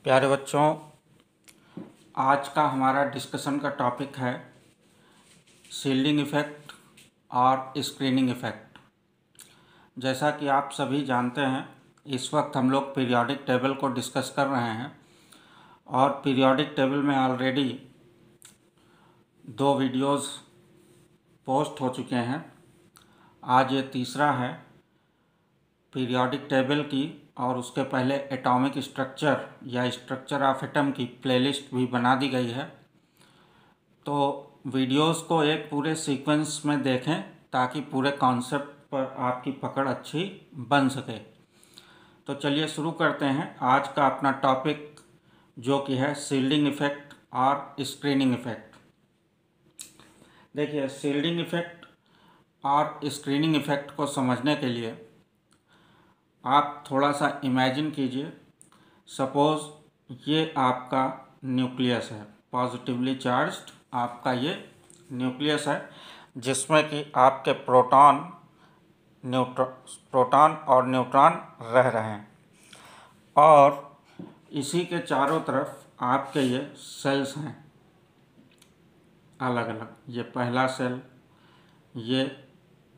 प्यारे बच्चों, आज का हमारा डिस्कशन का टॉपिक है शील्डिंग इफ़ेक्ट और स्क्रीनिंग इफ़ेक्ट। जैसा कि आप सभी जानते हैं, इस वक्त हम लोग पीरियोडिक टेबल को डिस्कस कर रहे हैं और पीरियोडिक टेबल में ऑलरेडी 2 वीडियोस पोस्ट हो चुके हैं। आज ये तीसरा है पीरियोडिक टेबल की, और उसके पहले एटॉमिक स्ट्रक्चर या स्ट्रक्चर ऑफ एटम की प्लेलिस्ट भी बना दी गई है। तो वीडियोस को एक पूरे सीक्वेंस में देखें ताकि पूरे कॉन्सेप्ट पर आपकी पकड़ अच्छी बन सके। तो चलिए शुरू करते हैं आज का अपना टॉपिक, जो कि है शील्डिंग इफ़ेक्ट और स्क्रीनिंग इफ़ेक्ट। देखिए, शील्डिंग इफ़ेक्ट और स्क्रीनिंग इफ़ेक्ट को समझने के लिए आप थोड़ा सा इमेजिन कीजिए। सपोज़ ये आपका न्यूक्लियस है, पॉजिटिवली चार्ज्ड आपका ये न्यूक्लियस है, जिसमें कि आपके प्रोटॉन और न्यूट्रॉन रह रहे हैं, और इसी के चारों तरफ आपके ये सेल्स हैं अलग अलग। ये पहला सेल, ये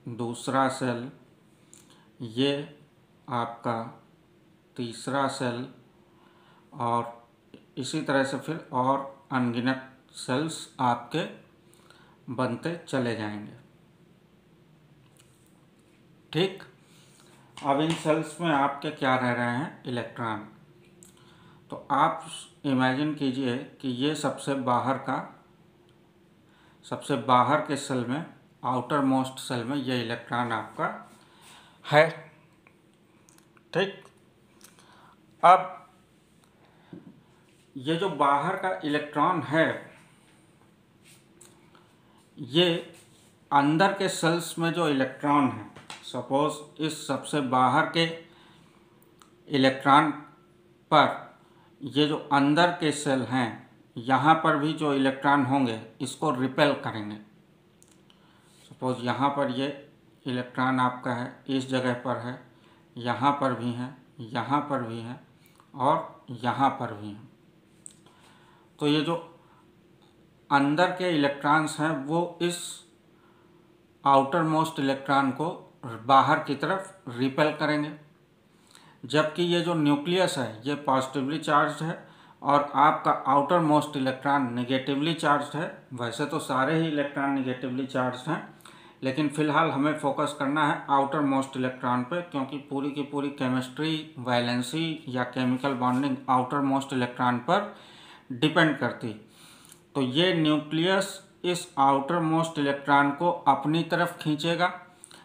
दूसरा सेल, ये आपका तीसरा सेल, और इसी तरह से फिर और अनगिनत सेल्स आपके बनते चले जाएंगे। ठीक, अब इन सेल्स में आपके क्या रह रहे हैं? इलेक्ट्रॉन। तो आप इमेजिन कीजिए कि ये सबसे बाहर के सेल में, आउटर मोस्ट सेल में ये इलेक्ट्रॉन आपका है। ठीक, अब ये जो बाहर का इलेक्ट्रॉन है, ये अंदर के सेल्स में जो इलेक्ट्रॉन है, सपोज इस सबसे बाहर के इलेक्ट्रॉन पर ये जो अंदर के सेल हैं, यहाँ पर भी जो इलेक्ट्रॉन होंगे इसको रिपेल करेंगे। सपोज यहाँ पर ये इलेक्ट्रॉन आपका है, इस जगह पर है, यहाँ पर भी है, यहाँ पर भी है, और यहाँ पर भी है। तो ये जो अंदर के इलेक्ट्रॉन्स हैं वो इस आउटर मोस्ट इलेक्ट्रॉन को बाहर की तरफ रिपेल करेंगे, जबकि ये जो न्यूक्लियस है ये पॉजिटिवली चार्ज्ड है और आपका outer most electron negatively charged है। वैसे तो सारे ही इलेक्ट्रॉन नेगेटिवली चार्ज्ड हैं, लेकिन फ़िलहाल हमें फोकस करना है आउटर मोस्ट इलेक्ट्रॉन पे, क्योंकि पूरी की पूरी केमिस्ट्री, वैलेंसी या chemical bonding outer most electron पर डिपेंड करती। तो ये न्यूक्लियस इस आउटर मोस्ट इलेक्ट्रॉन को अपनी तरफ खींचेगा।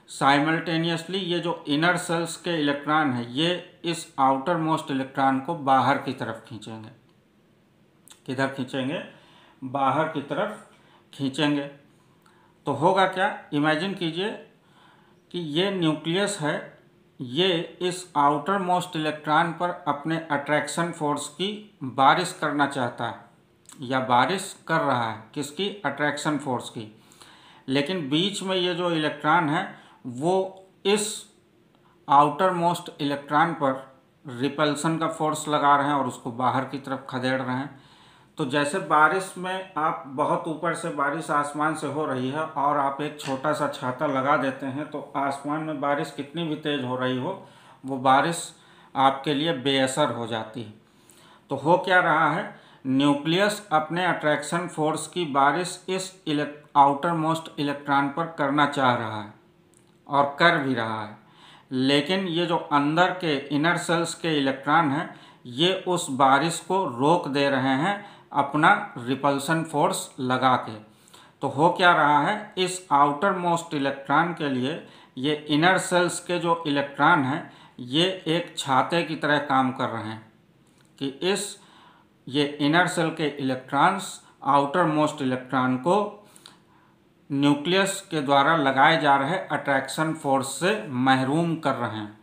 साइमल्टेनियसली ये जो इनर सेल्स के इलेक्ट्रॉन है ये इस आउटर मोस्ट इलेक्ट्रॉन को बाहर की तरफ खींचेंगे। किधर खींचेंगे? बाहर की तरफ खींचेंगे। तो होगा क्या? इमेजिन कीजिए कि ये न्यूक्लियस है, ये इस आउटर मोस्ट इलेक्ट्रॉन पर अपने अट्रैक्शन फोर्स की बारिश करना चाहता है, या बारिश कर रहा है। किसकी? अट्रैक्शन फोर्स की। लेकिन बीच में ये जो इलेक्ट्रॉन है वो इस आउटर मोस्ट इलेक्ट्रॉन पर रिपल्सन का फोर्स लगा रहे हैं और उसको बाहर की तरफ खदेड़ रहे हैं। तो जैसे बारिश में आप बहुत ऊपर से बारिश आसमान से हो रही है और आप एक छोटा सा छाता लगा देते हैं, तो आसमान में बारिश कितनी भी तेज़ हो रही हो, वो बारिश आपके लिए बेअसर हो जाती है। तो हो क्या रहा है? न्यूक्लियस अपने अट्रैक्शन फोर्स की बारिश इस आउटर मोस्ट इलेक्ट्रॉन पर करना चाह रहा है और कर भी रहा है, लेकिन ये जो अंदर के इनर सेल्स के इलेक्ट्रॉन हैं ये उस बारिश को रोक दे रहे हैं अपना रिपल्सन फोर्स लगा के। तो हो क्या रहा है? इस आउटर मोस्ट इलेक्ट्रॉन के लिए ये इनर सेल्स के जो इलेक्ट्रॉन हैं ये एक छाते की तरह काम कर रहे हैं कि ये इनर सेल के इलेक्ट्रॉन्स आउटर मोस्ट इलेक्ट्रॉन को न्यूक्लियस के द्वारा लगाए जा रहे अट्रैक्शन फोर्स से महरूम कर रहे हैं।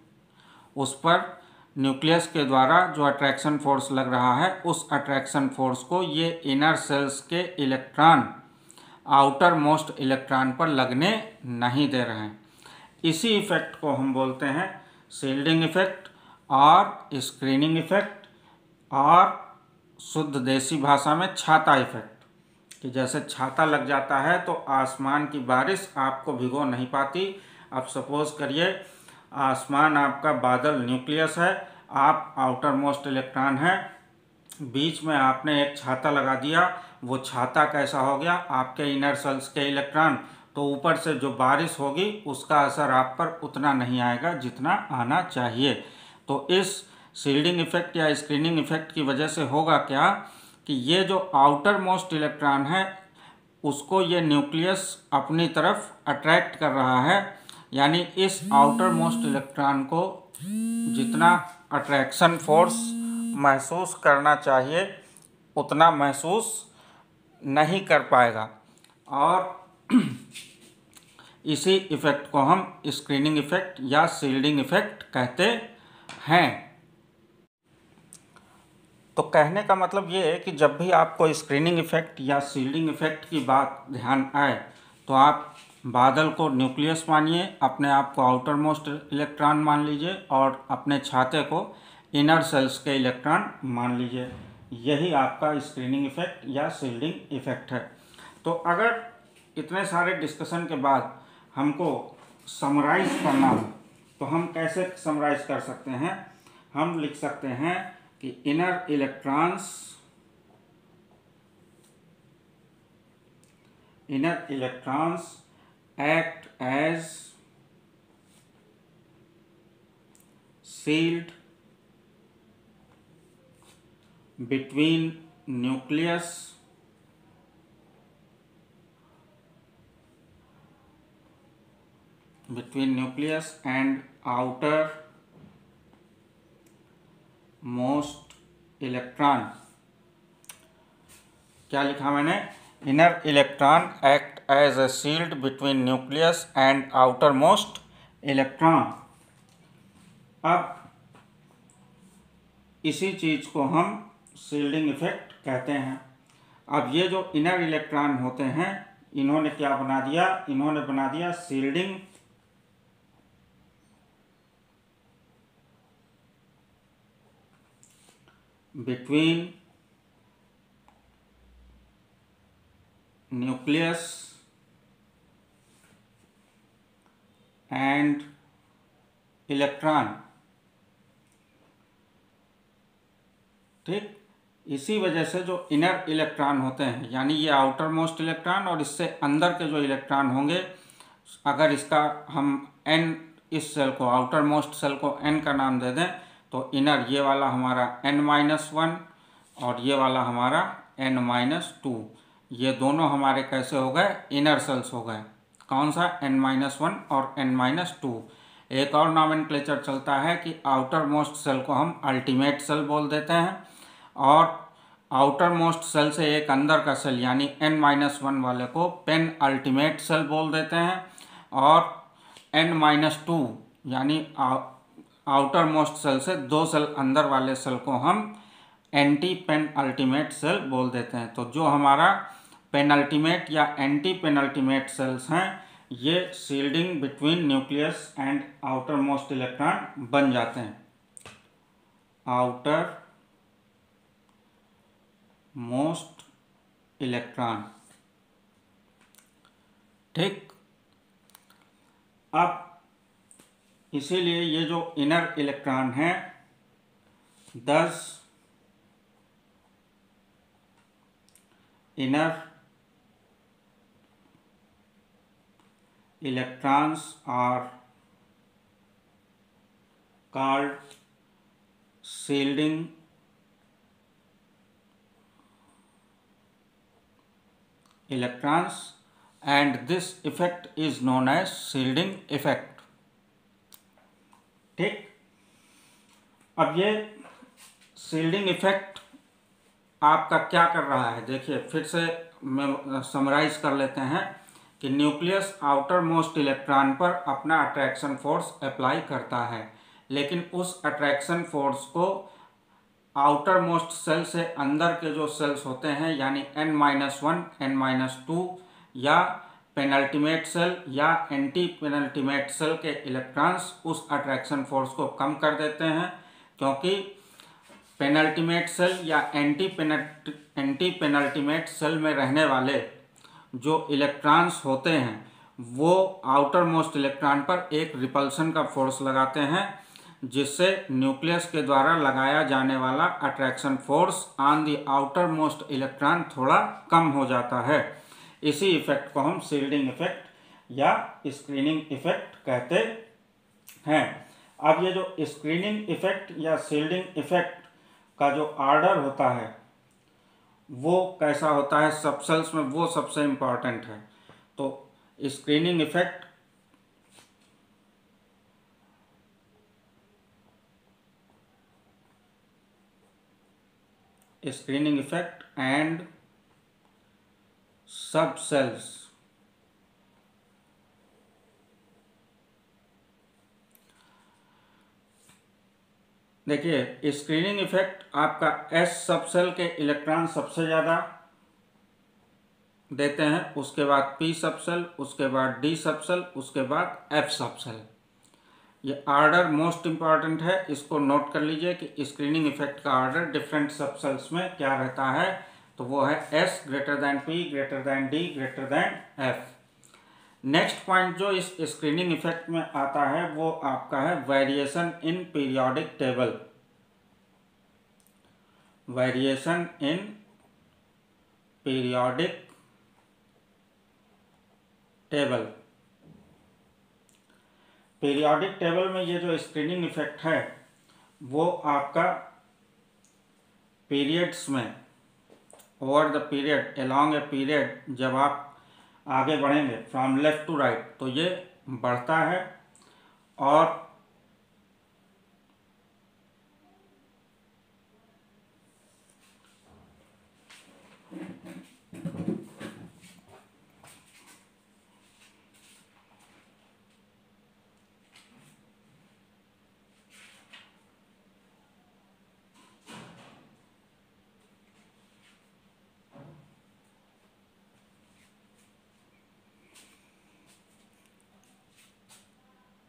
उस पर न्यूक्लियस के द्वारा जो अट्रैक्शन फोर्स लग रहा है, उस अट्रैक्शन फोर्स को ये इनर सेल्स के इलेक्ट्रॉन आउटर मोस्ट इलेक्ट्रॉन पर लगने नहीं दे रहे हैं। इसी इफ़ेक्ट को हम बोलते हैं शील्डिंग इफ़ेक्ट और स्क्रीनिंग इफ़ेक्ट और शुद्ध देसी भाषा में छाता इफेक्ट, कि जैसे छाता लग जाता है तो आसमान की बारिश आपको भिगो नहीं पाती। अब सपोज करिए आसमान आपका बादल न्यूक्लियस है, आप आउटर मोस्ट इलेक्ट्रॉन हैं, बीच में आपने एक छाता लगा दिया, वो छाता कैसा हो गया, आपके इनर सेल्स के इलेक्ट्रॉन, तो ऊपर से जो बारिश होगी उसका असर आप पर उतना नहीं आएगा जितना आना चाहिए। तो इस शील्डिंग इफेक्ट या स्क्रीनिंग इफेक्ट की वजह से होगा क्या कि ये जो आउटर मोस्ट इलेक्ट्रॉन है उसको ये न्यूक्लियस अपनी तरफ अट्रैक्ट कर रहा है, यानी इस आउटर मोस्ट इलेक्ट्रॉन को जितना अट्रैक्शन फोर्स महसूस करना चाहिए उतना महसूस नहीं कर पाएगा, और इसी इफ़ेक्ट को हम स्क्रीनिंग इफ़ेक्ट या शील्डिंग इफ़ेक्ट कहते हैं। तो कहने का मतलब ये है कि जब भी आपको स्क्रीनिंग इफ़ेक्ट या शील्डिंग इफ़ेक्ट की बात ध्यान आए तो आप बादल को न्यूक्लियस मानिए, अपने आप को आउटर मोस्ट इलेक्ट्रॉन मान लीजिए और अपने छाते को इनर सेल्स के इलेक्ट्रॉन मान लीजिए। यही आपका स्क्रीनिंग इफ़ेक्ट या शील्डिंग इफ़ेक्ट है। तो अगर इतने सारे डिस्कशन के बाद हमको समराइज करना हो तो हम कैसे समराइज कर सकते हैं? हम लिख सकते हैं कि inner electrons act as shield between nucleus and outer most electron। क्या लिखा मैंने? Inner electron act as a shield between nucleus and outermost electron. अब इसी चीज को हम शील्डिंग इफेक्ट कहते हैं। अब ये जो इनर इलेक्ट्रॉन होते हैं इन्होंने क्या बना दिया? इन्होंने बना दिया shielding between nucleus and electron. ठीक, इसी वजह से जो इनर इलेक्ट्रॉन होते हैं यानी ये आउटर मोस्ट इलेक्ट्रॉन और इससे अंदर के जो इलेक्ट्रॉन होंगे, अगर इसका हम n इस सेल को आउटर मोस्ट सेल को n का नाम दे दें तो इनर ये वाला हमारा n-1 और ये वाला हमारा n-2, ये दोनों हमारे कैसे हो गए? इनर सेल्स हो गए। कौन सा? n-1 और n-2। एक और नॉमेनक्लेचर चलता है कि आउटर मोस्ट सेल को हम अल्टीमेट सेल बोल देते हैं और आउटर मोस्ट सेल से एक अंदर का सेल यानी n-1 वाले को पेन अल्टीमेट सेल बोल देते हैं और n-2 यानी आउटर मोस्ट सेल से दो सेल अंदर वाले सेल को हम एंटी पेन अल्टीमेट सेल बोल देते हैं। तो जो हमारा पेनल्टीमेट या एंटी पेनल्टीमेट सेल्स हैं ये shielding between nucleus and outermost electron बन जाते हैं। Outer most electron. ठीक, अब इसीलिए ये जो इनर इलेक्ट्रॉन है 10 inner electrons are called shielding electrons and this effect is known as shielding effect। ठीक, अब ये शील्डिंग इफेक्ट आपका क्या कर रहा है? देखिए फिर से मैं समराइज कर लेते हैं कि न्यूक्लियस आउटर मोस्ट इलेक्ट्रॉन पर अपना अट्रैक्शन फोर्स अप्लाई करता है, लेकिन उस अट्रैक्शन फोर्स को आउटर मोस्ट सेल से अंदर के जो सेल्स होते हैं यानी n-1, n-2 या पेनल्टीमेट सेल या एंटी पेनल्टीमेट सेल के इलेक्ट्रॉन्स उस अट्रैक्शन फोर्स को कम कर देते हैं, क्योंकि पेनल्टीमेट सेल या एंटी पेनल्टीमेट सेल में रहने वाले जो इलेक्ट्रॉन्स होते हैं वो आउटर मोस्ट इलेक्ट्रॉन पर एक रिपल्सन का फोर्स लगाते हैं, जिससे न्यूक्लियस के द्वारा लगाया जाने वाला attraction force on the outer most electron थोड़ा कम हो जाता है। इसी इफेक्ट को हम शील्डिंग इफेक्ट या स्क्रीनिंग इफेक्ट कहते हैं। अब ये जो स्क्रीनिंग इफेक्ट या शील्डिंग इफेक्ट का जो ऑर्डर होता है वो कैसा होता है सबसेल्स में, वो सबसे इम्पॉर्टेंट है। तो स्क्रीनिंग इफेक्ट एंड सबसेल्स। देखिए स्क्रीनिंग इफेक्ट आपका एस सबसेल के इलेक्ट्रॉन सबसे ज़्यादा देते हैं, उसके बाद पी सबसेल, उसके बाद डी सबसेल, उसके बाद एफ सबसेल। ये ऑर्डर मोस्ट इम्पॉर्टेंट है, इसको नोट कर लीजिए कि स्क्रीनिंग इफेक्ट का ऑर्डर डिफरेंट सबसेल्स में क्या रहता है। तो वो है S greater than P greater than D greater than F. Next point जो इस स्क्रीनिंग इफेक्ट में आता है वो आपका है variation in periodic table. Variation in periodic table. Periodic table में ये जो स्क्रीनिंग इफेक्ट है वो आपका पीरियड्स में, over the period, along a period, जब आप आगे बढ़ेंगे फ्रॉम लेफ्ट टू राइट तो ये बढ़ता है और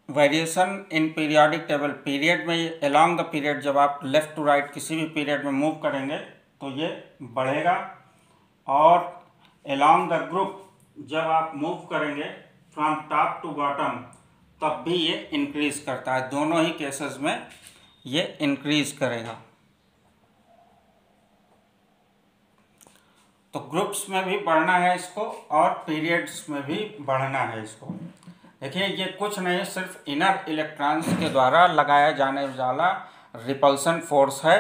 variation in periodic table, period में ये अलोंग द पीरियड, जब आप लेफ़्ट टू राइट किसी भी पीरियड में मूव करेंगे तो ये बढ़ेगा, और अलोंग द ग्रुप जब आप मूव करेंगे फ्रॉम टॉप टू बॉटम तब भी ये इंक्रीज करता है। दोनों ही केसेस में ये इंक्रीज करेगा। तो ग्रुप्स में भी बढ़ना है इसको और पीरियड्स में भी बढ़ना है इसको। देखिए ये कुछ नहीं, सिर्फ इनर इलेक्ट्रॉन्स के द्वारा लगाया जाने वाला रिपल्सन फोर्स है।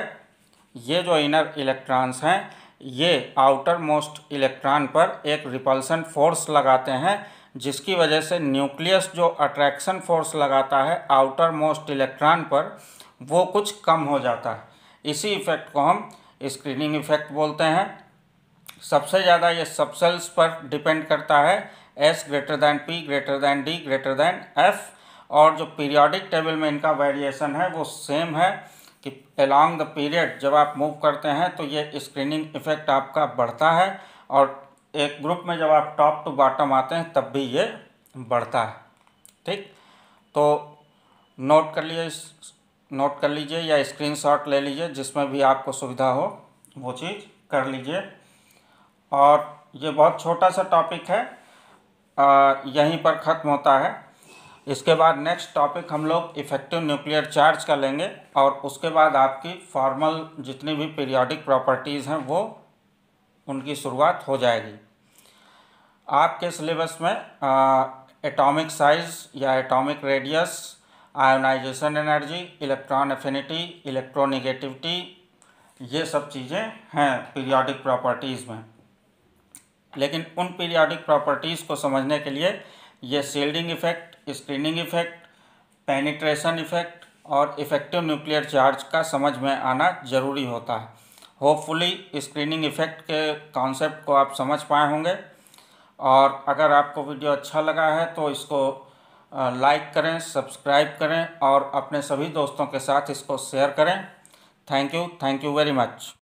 ये जो इनर इलेक्ट्रॉन्स हैं ये आउटर मोस्ट इलेक्ट्रॉन पर एक रिपल्सन फोर्स लगाते हैं, जिसकी वजह से न्यूक्लियस जो अट्रैक्शन फोर्स लगाता है आउटर मोस्ट इलेक्ट्रॉन पर वो कुछ कम हो जाता है। इसी इफेक्ट को हम स्क्रीनिंग इफेक्ट बोलते हैं। सबसे ज़्यादा ये सबसेल्स पर डिपेंड करता है, S greater than P greater than D greater than F, और जो पीरियोडिक टेबल में इनका वेरिएशन है वो सेम है कि अलोंग द पीरियड जब आप मूव करते हैं तो ये स्क्रीनिंग इफेक्ट आपका बढ़ता है, और एक ग्रुप में जब आप टॉप टू बॉटम आते हैं तब भी ये बढ़ता है। ठीक, तो नोट कर लीजिए या स्क्रीनशॉट ले लीजिए, जिसमें भी आपको सुविधा हो वो चीज़ कर लीजिए। और ये बहुत छोटा सा टॉपिक है, यहीं पर ख़त्म होता है। इसके बाद नेक्स्ट टॉपिक हम लोग इफ़ेक्टिव न्यूक्लियर चार्ज का लेंगे, और उसके बाद आपकी फॉर्मल जितनी भी पीरियोडिक प्रॉपर्टीज़ हैं वो उनकी शुरुआत हो जाएगी। आपके सिलेबस में एटॉमिक साइज़ या atomic radius, ionization energy, electron affinity, electronegativity, ये सब चीज़ें हैं पीरियोडिक प्रॉपर्टीज़ में। लेकिन उन पीरियोडिक प्रॉपर्टीज़ को समझने के लिए ये shielding effect, screening effect, penetration effect और इफेक्टिव न्यूक्लियर चार्ज का समझ में आना ज़रूरी होता है। होपफुली स्क्रीनिंग इफेक्ट के कॉन्सेप्ट को आप समझ पाए होंगे, और अगर आपको वीडियो अच्छा लगा है तो इसको लाइक करें, सब्सक्राइब करें और अपने सभी दोस्तों के साथ इसको शेयर करें। Thank you very much.